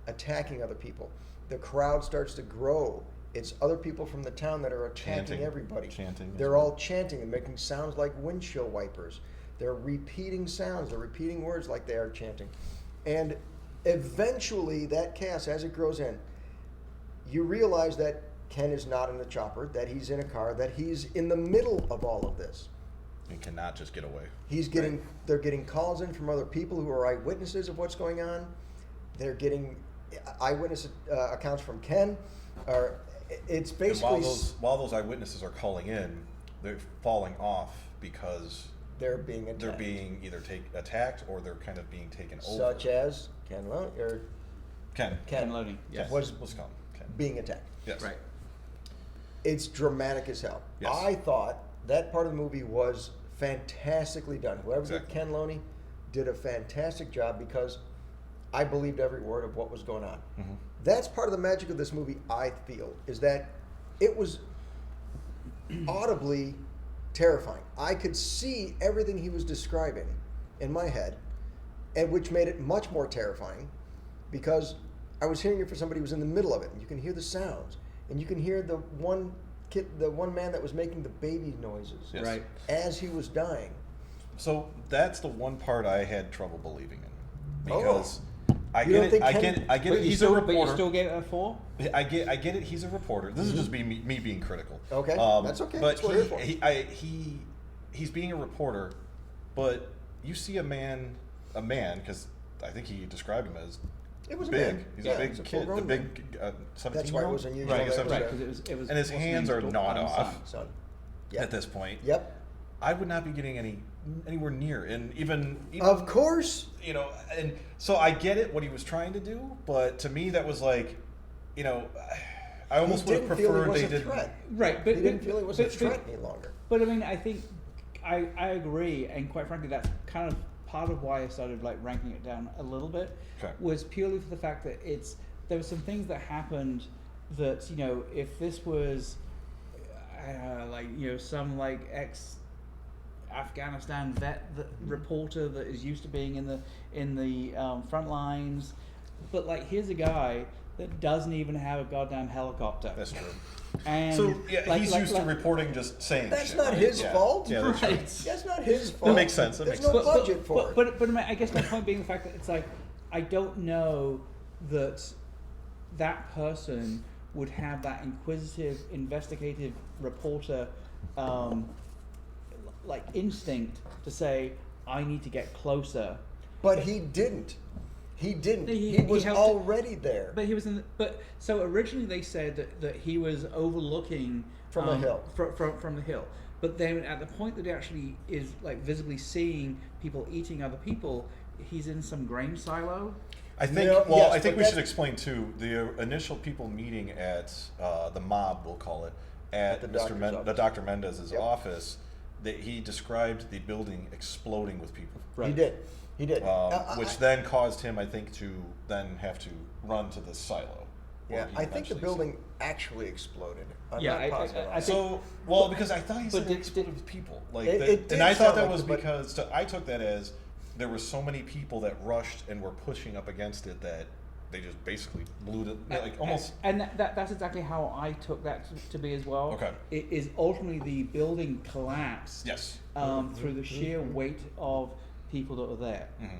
attacking other people. The crowd starts to grow. It's other people from the town that are attacking Chanting. everybody. Chanting as They're well. all chanting and making sounds like windshield wipers. They're repeating sounds. They're repeating words like they are chanting. And eventually, that chaos, as it grows in, you realize that Ken is not in a chopper, that he's in a car, that he's in the middle of all of this. You cannot just get away. They're getting calls in from other people who are eyewitnesses of what's going on. They're getting eyewitness accounts from Ken. It's And basically while those eyewitnesses are calling in, they're falling off because they're being attacked. they're being either attacked or they're kind of being taken over. Such as Ken Loney, or Ken. Ken Loney. Yes. Was Let's call him Ken. being attacked. Yes. Right. It's dramatic as hell. Yes. I thought that part of the movie was fantastically done. Whoever did Exactly. Ken Loney did a fantastic job because I believed every word of what was going on. Mm-hmm. That's part of the magic of this movie, I feel, is that it was audibly terrifying. I could see everything he was describing in my head, and which made it much more terrifying because I was hearing it for somebody who was in the middle of it. And you can hear the sounds, and you can hear the one man that was making the baby noises Yes. Right. as he was dying. So that's the one part I had trouble believing in Oh. because I You get don't it. think I Ken- get it. I get But it. you He's still, a but you reporter. still get a 4? I get it. He's a reporter. This is just me being critical. Okay, that's okay. But That's what we're here for. he's being a reporter, but you see a man because I think he described him as It was a big. man. He's Yeah, a big he's a kid, the full-grown big man. 17-year-old. That's why it was unusual. Right, that 17. Right, because it was. And his what's hands name's are gnawed off. Son. Yep. At this point. Yep. I would not be getting anywhere near, and even Of course. you know, and so I get it what he was trying to do, but to me that was like, you know, I almost He would have didn't feel he preferred was they a didn't. threat. Right, but He didn't feel he was a but- threat any longer. But I mean, I think I agree, and quite frankly, that's kind of part of why I started like ranking it down a little bit. Okay. Was purely for the fact that there were some things that happened that, you know, if this was like, you know, some like Afghanistan vet reporter that is used to being in the front lines, but like here's a guy that doesn't even have a goddamn helicopter. That's true. And So yeah, like- he's like- used like- to reporting just saying. That's shit, not right? his Yeah. fault. Yeah, that's true. Right. That's not his fault. makes sense. That There's makes no sense. budget for it. But I guess my point being the fact that it's like I don't know that that person would have that inquisitive, investigative reporter like instinct to say I need to get closer. But he didn't. He didn't. He He was helped- already there. But he was in. But so originally they said that he was overlooking From a hill. From the hill. But then at the point that he actually is like visibly seeing people eating other people, he's in some grain silo. I think. No, Well, yes, I think but we that- should explain too. The initial people meeting at the mob, we'll call it, at the Mr. doctor's office. Dr. Mendez's Yep. office. That he described the building exploding with people. Right. He did. He did. Which then caused him, I think, to then have to run to the silo. Yeah, Or he I think the eventually building actually exploded. I'm Yeah, not I positive. think- on that. So, well, because I thought he said but it did- exploded with people, like, It- that, it did and I thought sound that like was it, but- because I took that as there were so many people that rushed and were pushing up against it that they just basically blew it, like almost. And that's exactly how I took that to be as well. Okay. It is ultimately the building collapsed. Yes. Through the sheer weight of people that were there. Mhm.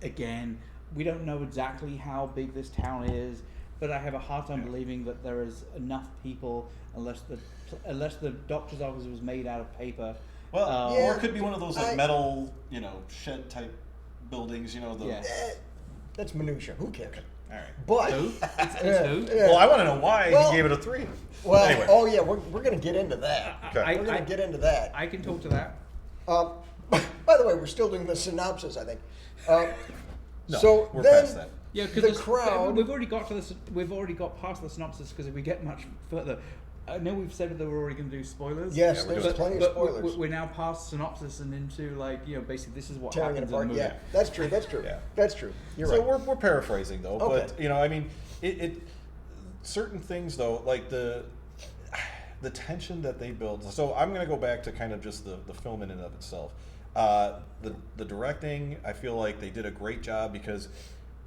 Again, we don't know exactly how big this town is, but I have a hard time Yeah. believing that there is enough people, unless the doctor's office was made out of paper. Well, Yeah, or it could be one of those like I- metal, shed type buildings. The. Yeah. That's minutia. Who cares? All right. But Who? It's who? Yeah. Well, I want to know why Well- he gave it a 3. Well, Anyway. oh yeah, we're gonna get into that. Okay. We're gonna get into that. I can talk to that. By the way, we're still doing the synopsis, I think. No, So we're then past that. Yeah, the because crowd. we've already got to this. We've already got past the synopsis because if we get much further, I know we've said that we're already going to do spoilers. Yes, Yeah, we're there's doing plenty of but spoilers. we're now past synopsis and into basically this is what Tearing it happens in the apart. movie. Yeah, that's true. That's true. Yeah. That's true. You're So right. we're paraphrasing though, Okay. but I mean, it certain things though, like the tension that they build. So I'm gonna go back to kind of just the film in and of itself. The directing, I feel like they did a great job because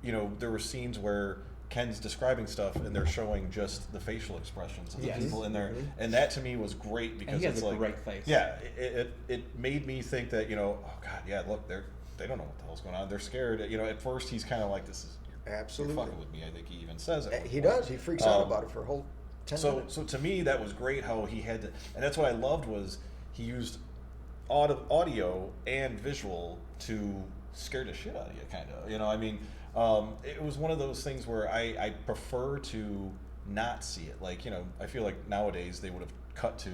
there were scenes where Ken's describing stuff and they're showing just the facial expressions of the Yes. people in there, Mhm. and that to me was great because he has it's a like great face. Yeah, it made me think that oh god, yeah, look, they don't know what the hell's going on. They're scared. At first he's kind of like, this is Absolutely. you're fucking with me. I think he even says it. He does. He freaks out about it for a whole 10 minutes. So to me, that was great how he had to, and that's what I loved was he used audio and visual to scare the shit out of you, kind of. I mean, it was one of those things where I prefer to not see it. Like, I feel like nowadays they would have cut to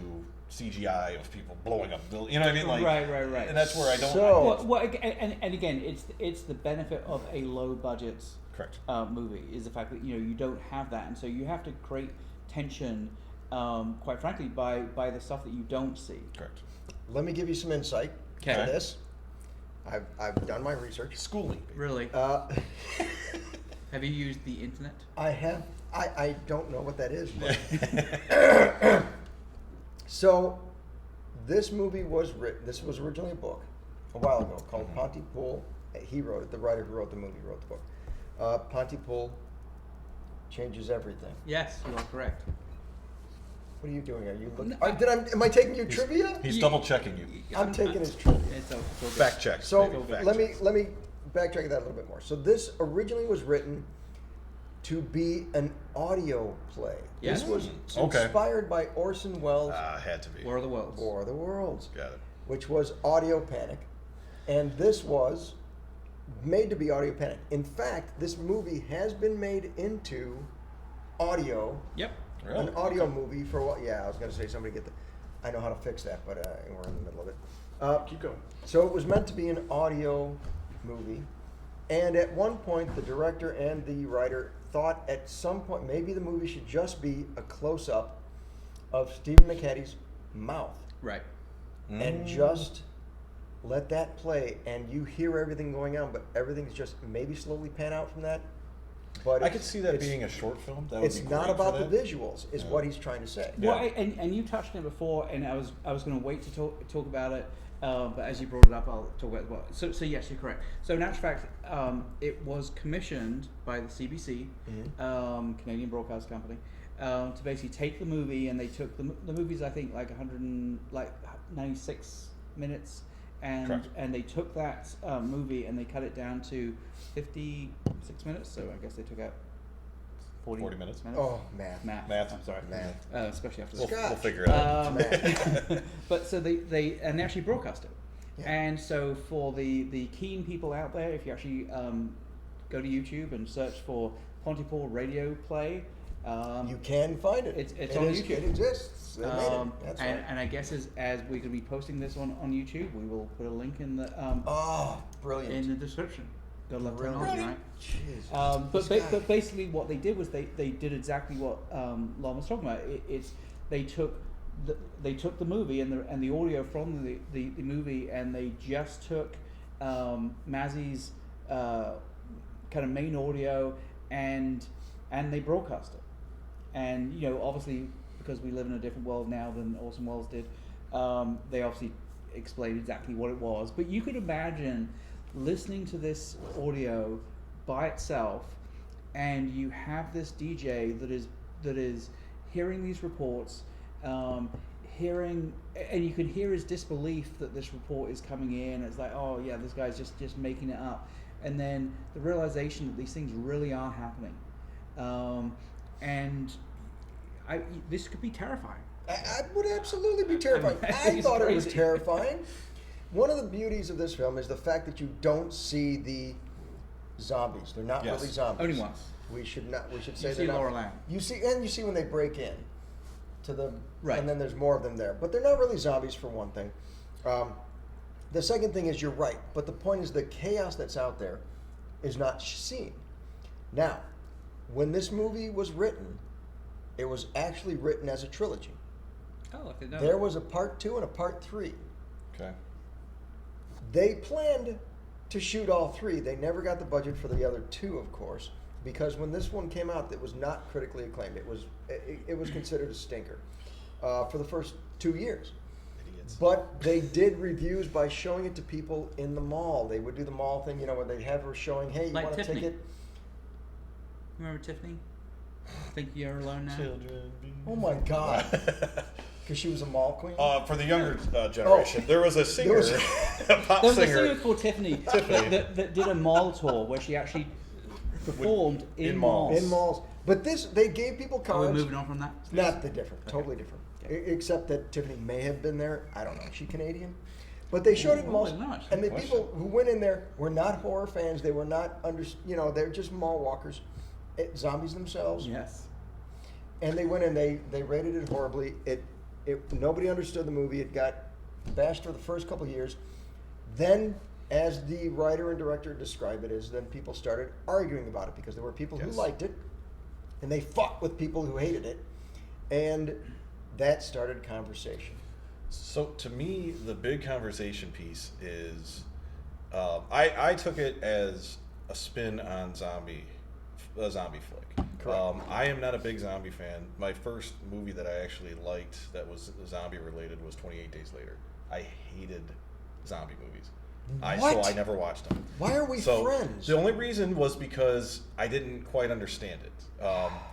CGI of people blowing up. You know what I mean? Like, Right. And that's where I don't. So- Well, and again, it's the benefit of a low budget Correct. movie is the fact that you don't have that, and so you have to create tension. Quite frankly, by the stuff that you don't see. Correct. Let me give you some insight Okay. to this. I've done my research. Schooling. Really? Uh, Have you used the internet? I have. I don't know what that is. But so, this movie was written. This was originally a book a while ago called Pontypool. He wrote it. The writer who wrote the movie wrote the book. Pontypool changes everything. Yes, you are correct. What are you doing? Are you looking? No, Am I taking your trivia? He's double checking you. I'm taking his trivia. It's all good. Fact check. So Fact let check. me backtrack that a little bit more. So this originally was written to be an audio play. This Yeah. was Okay. inspired by Orson Welles' Had to be. War of the Worlds. War of the Worlds, Got it. which was Audio Panic, and this was made to be audio panic. In fact, this movie has been made into audio. Yep. Really? An audio movie for what? Yeah, I was going to say somebody get the. I know how to fix that, but we're in the middle of it. Keep going. So it was meant to be an audio movie, and at one point, the director and the writer thought at some point maybe the movie should just be a close-up of Stephen McHattie's mouth, Right. and just let that play, and you hear everything going on, but everything's just maybe slowly pan out from that. But I could see that being a short film. That would it's be not great for about the that. visuals, is what he's trying to say. Yeah. Well, and you touched on it before, and I was going to wait to talk about it, but as you brought it up, I'll talk about it as well. So yes, you're correct. So in actual fact, it was commissioned by the CBC, Canadian Broadcast Company, to basically take the movie, and they took the movie's I think like 96 minutes, Correct. and they took that movie and they cut it down to 56 minutes. So I guess they took out 40 minutes. Oh, math. Math. I'm sorry. Math. Especially after We'll, this. we'll figure it out. But so they actually broadcast it. Yeah. And so for the keen people out there, if you actually go to YouTube and search for Pontypool radio play, You can find it. It's on YouTube. It exists. They made it. That's right. and I guess as we're going to be posting this on YouTube, we will put a link in the Oh, brilliant. in the description. Gotta love Brilliant. technology, right? Jeez. But basically, what they did was they did exactly what Lon was talking about. They took the movie and the audio from the movie, and they just took Mazzy's kind of main audio and they broadcast it. And you know, obviously, because we live in a different world now than Orson Welles did, they obviously explained exactly what it was. But you could imagine listening to this audio by itself, and you have this DJ that is hearing these reports, and you can hear his disbelief that this report is coming in. It's like, oh yeah, this guy's just making it up, and then the realization that these things really are happening, and this could be terrifying. I would absolutely be terrifying. I It's thought it was crazy. terrifying. One of the beauties of this film is the fact that you don't see the zombies. They're not Yes. really zombies. Only once. We should say You see they're not. Laura Lamb. You see when they break in to the Right. and then there's more of them there. But they're not really zombies for one thing. The second thing is you're right, but the point is the chaos that's out there is not seen. Now, when this movie was written, it was actually written as a trilogy. Oh, I didn't know. There was a part 2 and a part 3. Okay. They planned to shoot all 3. They never got the budget for the other 2, of course, because when this one came out, it was not critically acclaimed. It was considered a stinker for the first 2 years. Idiots. But they did reviews by showing it to people in the mall. They would do the mall thing, where they'd have her showing, hey, you Like want a Tiffany. ticket? Remember Tiffany? Think you're alone now. Children. Oh my God. Because she was a mall queen? For the younger generation, there was a singer, was- a pop There was a singer. singer called Tiffany, that did a mall tour where she actually performed in in malls. malls. In malls. But they gave people Are we cards. moving on from that? Not the different, totally different. Except that Tiffany may have been there. I don't know. Is she Canadian? But they showed it in malls, Probably not. and the Question. people who went in there were not horror fans. They were not they're just mall walkers, zombies themselves. Yes. And they went in. They rated it horribly. Nobody understood the movie. It got bashed for the first couple of years. Then, as the writer and director describe it, then people started arguing about it because there were people who Yes. liked it, and they fought with people who hated it, and that started conversation. So to me, the big conversation piece is, I took it as a spin on a zombie flick. Correct. I am not a big zombie fan. My first movie that I actually liked that was zombie related was 28 Days Later. I hated zombie movies. So What? I never watched them. Why are we So friends? the only reason was because I didn't quite understand it.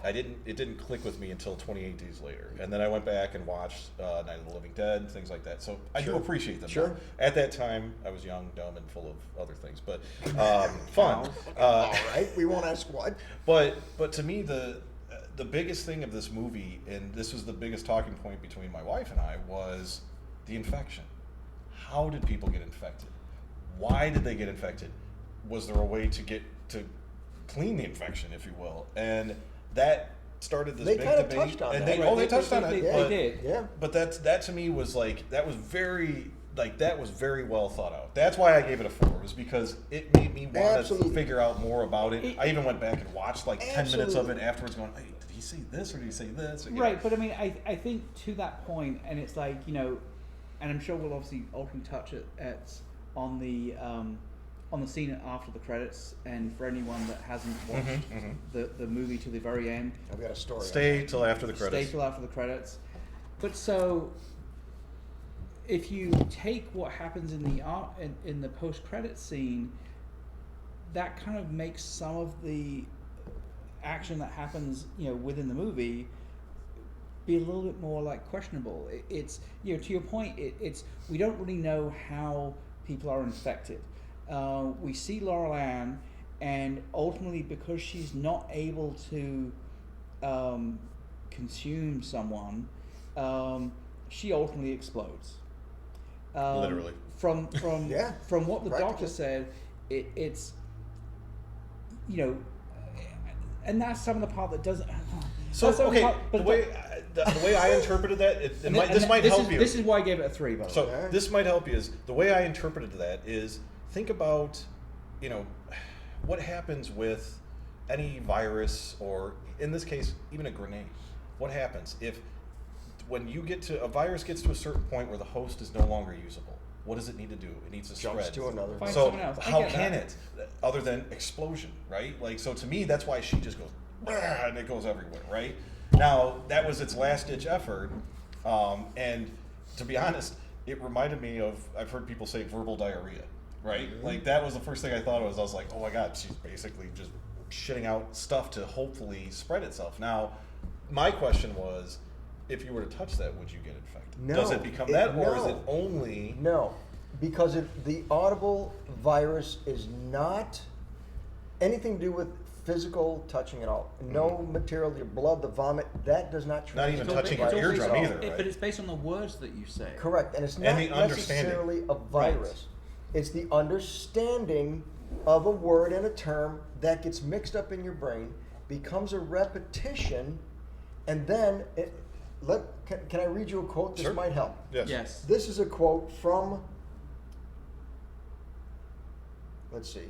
It didn't click with me until 28 Days Later, and then I went back and watched Night of the Living Dead, things like that. So I do Sure. appreciate them. Sure. now. At that time, I was young, dumb, and full of other things, but fun. All right, we won't ask what. But to me, the biggest thing of this movie, and this was the biggest talking point between my wife and I, was the infection. How did people get infected? Why did they get infected? was there a way to clean the infection, if you will? And that started this They big kind of debate. touched on And that. they touched on it. They did. Yeah. But that to me was that was very well thought out. That's why I gave it a 4, is because it made me want Absolutely. to figure out more about it. I even went back and watched 10 minutes of Absolutely. it afterwards, going, hey, did he say this or did he say this? You Right, know. but I mean, I think to that point, and it's like, you know, and I'm sure we'll obviously ultimately touch it on the scene after the credits, and for anyone that hasn't watched the movie to the very end, I've got a story. Stay till after the credits. stay till after the credits. But so, if you take what happens in the post-credit scene, that kind of makes some of the action that happens, you know, within the movie be a little bit more questionable. It's, you know, to your point, it's we don't really know how people are infected. We see Laurel Ann, and ultimately, because she's not able to consume someone, she ultimately explodes. Literally. From Yeah, from what the practically. doctor said, it's, you know, and that's some of the part that doesn't. So that's some of the okay, part- but the way I interpreted that, this might help you. This is why I gave it a 3. By the way. So Alright. this might help you. Is the way I interpreted that is, think about, you know, what happens with any virus, or in this case even a grenade. What happens if when a virus gets to a certain point where the host is no longer usable? What does it need to do? It needs to Jumps spread. to another. Find So someone else. I how get can that. it, other than explosion, right? So to me, that's why she just goes, "Brah," and it goes everywhere, right? Now, that was its last-ditch effort, and to be honest, it reminded me of, I've heard people say verbal diarrhea, right? That was the first thing I thought of. I was like, oh my God, she's basically just shitting out stuff to hopefully spread itself. Now, my question was, if you were to touch that, would you get infected? No, Does it become that, or is no. it only... No, because the audible virus is not anything to do with physical touching at all. No material, your blood, the vomit, that does not Not even transmit touching the your virus eardrum at all. either, right? But it's based on the words that you say. Correct, and it's And not the understanding. necessarily a virus. It's the understanding of a word and a term that gets mixed up in your brain, becomes a repetition, and then can I read you a quote? This Sure. might help. Yes. This is a quote from, let's see.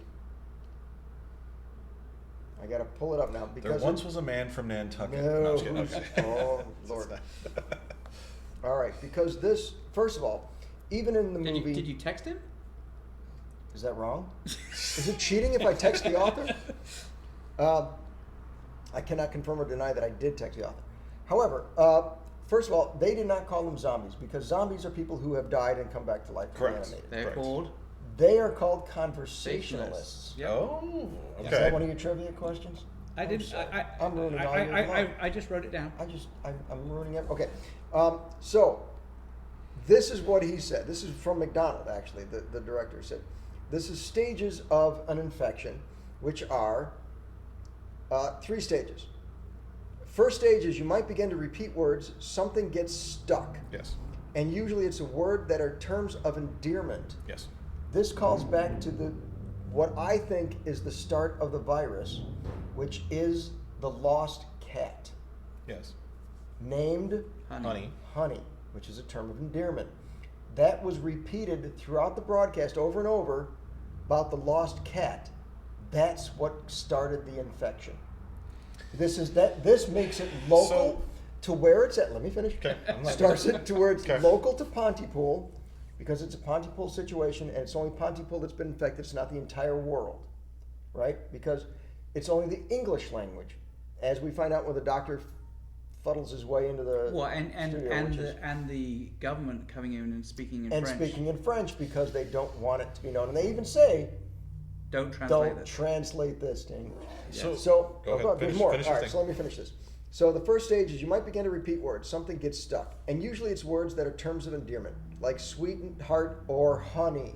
I gotta pull it up now There because once was a man from Nantucket. No. I'm just kidding. Okay. Oh, Lord. All right, because this, first of all, even in the movie, Did you text him? is that wrong? Is it cheating if I text the author? I cannot confirm or deny that I did text the author. However, first of all, they did not call them zombies because zombies are people who have died and come back to life. Correct. Reanimated. They're Correct. called They are called conversationalists. Yep. Oh, Is that okay. one of your trivia questions? I didn't. I'm ruining all your luck. I just wrote it down. I'm ruining it. Okay. So, this is what he said. This is from McDonald, actually, the director said. This is stages of an infection, which are 3 stages. First stage is you might begin to repeat words, something gets stuck. Yes. And usually it's a word that are terms of endearment. Yes. This calls back to what I think is the start of the virus, which is the lost cat, Yes. named Honey. Honey, which is a term of endearment. That was repeated throughout the broadcast over and over about the lost cat. That's what started the infection. This makes it local So- to where it's at. Let me finish. Okay. I'm not- Starts it to where it's Okay. local to Pontypool, because it's a Pontypool situation, and it's only Pontypool that's been infected. It's not the entire world, right? Because it's only the English language, as we find out when the doctor fuddles his way into the Well, studio, which is- and the government coming in and speaking in and French. speaking in French because they don't want it to be known, and they even say, Don't translate "Don't this. translate this to English." So, So, go ahead. there's Finish- more. finish All your right, thing. so let me finish this. So the first stage is you might begin to repeat words. Something gets stuck, and usually it's words that are terms of endearment, like sweetheart or honey.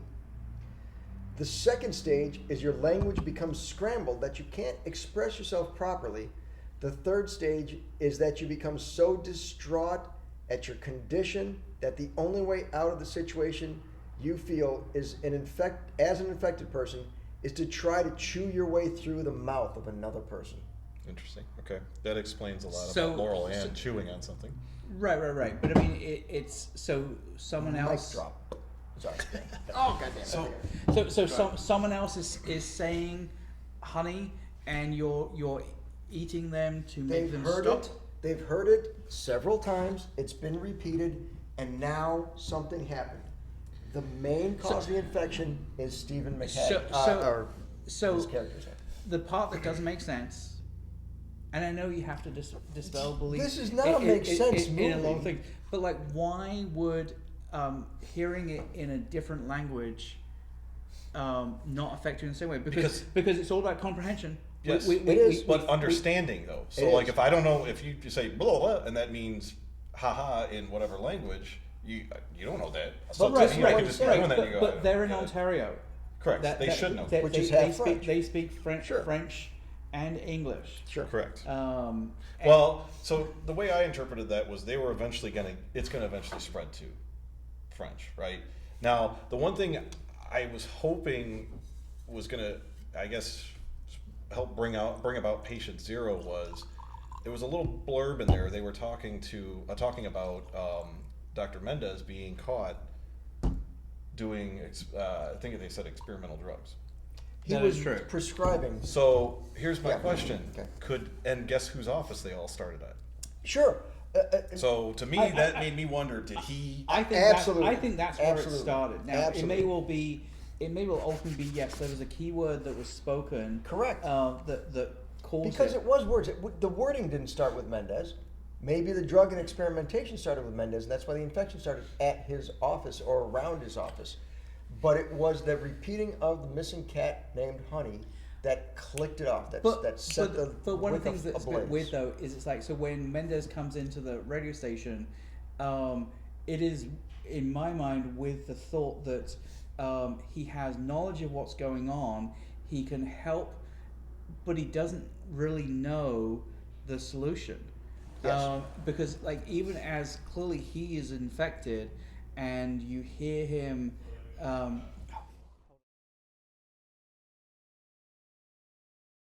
The second stage is your language becomes scrambled that you can't express yourself properly. The third stage is that you become so distraught at your condition that the only way out of the situation you feel is as an infected person is to try to chew your way through the mouth of another person. Interesting. Okay, that explains a lot So- about Laurel and chewing on something. Right. But I mean, it's so someone else. Mic drop. Sorry. Oh goddamn. So someone else is saying honey, and you're eating them to make They've them heard stop. it. They've heard it several times. It's been repeated, and now something happened. The main cause of the infection is Stephen McHattie. So his character's name. the part that doesn't make sense, and I know you have to dispel belief. This is not a make sense in a lot of movie. things, but like, why would hearing it in a different language not affect you in the same way? Because it's all about comprehension. Yes, it is. But understanding though. So It like, is. if I don't know, if you say blah blah, and that means haha in whatever language, you don't know that. So But to me, I could just be doing that. And you go, but they're in yeah. Ontario. Correct. They should know. Which is half French. They speak French, Sure. French, and English. Sure. Correct. And- Well, so the way I interpreted that was they were it's gonna eventually spread to French, right? Now, the one thing I was hoping was gonna, I guess, help bring about patient zero was, there was a little blurb in there. They were talking about Dr. Mendez being caught doing, I think they said experimental drugs. He That was is true. prescribing. So here's my Yeah. question: Okay. and guess whose office they all started at? Sure. So to me, that made me wonder: did he? I think Absolutely. I think that's where Absolutely. it started. Now Absolutely. it may well ultimately be yes. There was a keyword that was spoken. Correct. That caused Because it was words. The wording didn't start with Mendez. Maybe the drug and experimentation started with Mendez, and that's why the infection started at his office or around his office. But it was the repeating of the missing cat named Honey that clicked it off. That set the but one of the wick things that's a ablaze. bit weird though is it's like, so when Mendez comes into the radio station, it is in my mind with the thought that he has knowledge of what's going on, he can help, but he doesn't really know the solution. Yes. Because like, even as clearly he is infected, and you hear him